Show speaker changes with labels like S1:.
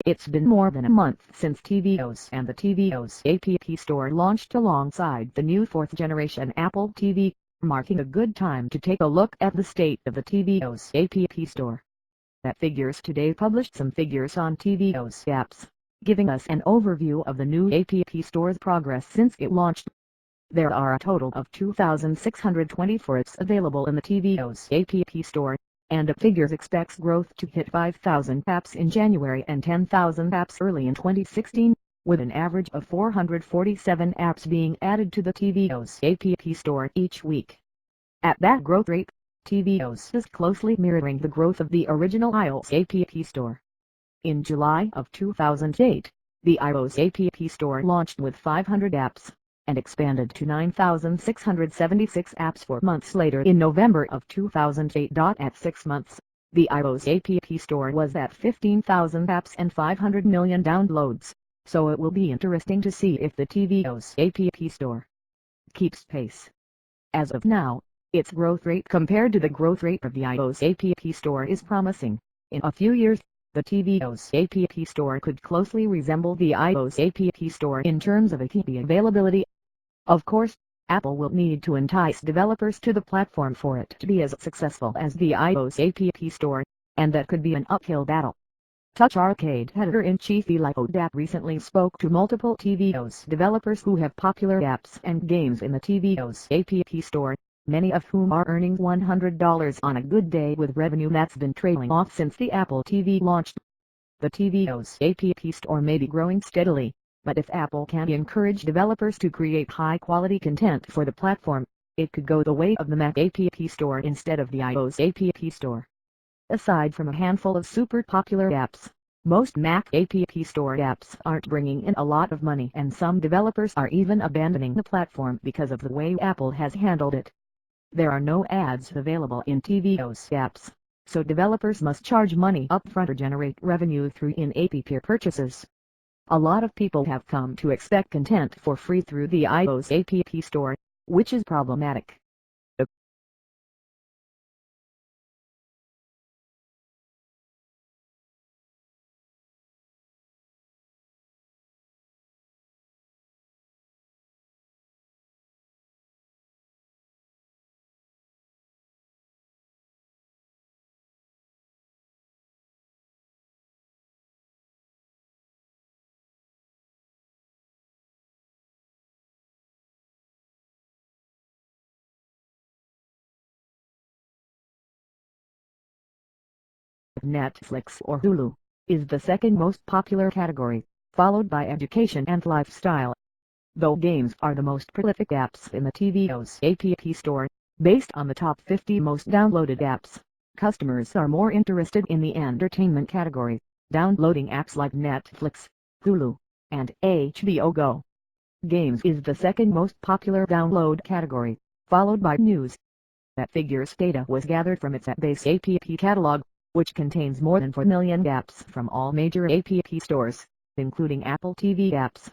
S1: It's been more than a month since tvOS and the tvOS App Store launched alongside the new 4th generation Apple TV, marking a good time to take a look at the state of the tvOS App Store. That Figures Today published some figures on tvOS apps, giving us an overview of the new App Store's progress since it launched. There are a total of 2,624 apps available in the tvOS App Store, and Figures expects growth to hit 5,000 apps in January and 10,000 apps early in 2016, with an average of 447 apps being added to the tvOS App Store each week. At that growth rate, tvOS is closely mirroring the growth of the original iOS App Store. In July of 2008, the iOS App Store launched with 500 apps, and expanded to 9,676 apps 4 months later in November of 2008. At 6 months, the iOS App Store was at 15,000 apps and 500 million downloads, so it will be interesting to see if the tvOS App Store keeps pace. As of now, its growth rate compared to the growth rate of the iOS App Store is promising. In a few years, the tvOS App Store could closely resemble the iOS App Store in terms of app availability. Of course, Apple will need to entice developers to the platform for it to be as successful as the iOS App Store, and that could be an uphill battle. Touch Arcade editor-in-chief Eli Odat recently spoke to multiple tvOS developers who have popular apps and games in the tvOS App Store, many of whom are earning $100 on a good day with revenue that's been trailing off since the Apple TV launched. The tvOS App Store may be growing steadily, but if Apple can encourage developers to create high-quality content for the platform, it could go the way of the Mac App Store instead of the iOS App Store. Aside from a handful of super popular apps, most Mac App Store apps aren't bringing in a lot of money, and some developers are even abandoning the platform because of the way Apple has handled it. There are no ads available in tvOS apps, so developers must charge money upfront or generate revenue through in-app purchases. A lot of people have come to expect content for free through the iOS App Store, which is problematic. Netflix or Hulu is the second most popular category, followed by education and lifestyle. Though games are the most prolific apps in the tvOS App Store, based on the top 50 most downloaded apps, customers are more interested in the entertainment category, downloading apps like Netflix, Hulu, and HBO Go. Games is the second most popular download category, followed by news. That Figures data was gathered from its app-based app catalog, which contains more than 4 million apps from all major app stores, including Apple TV apps,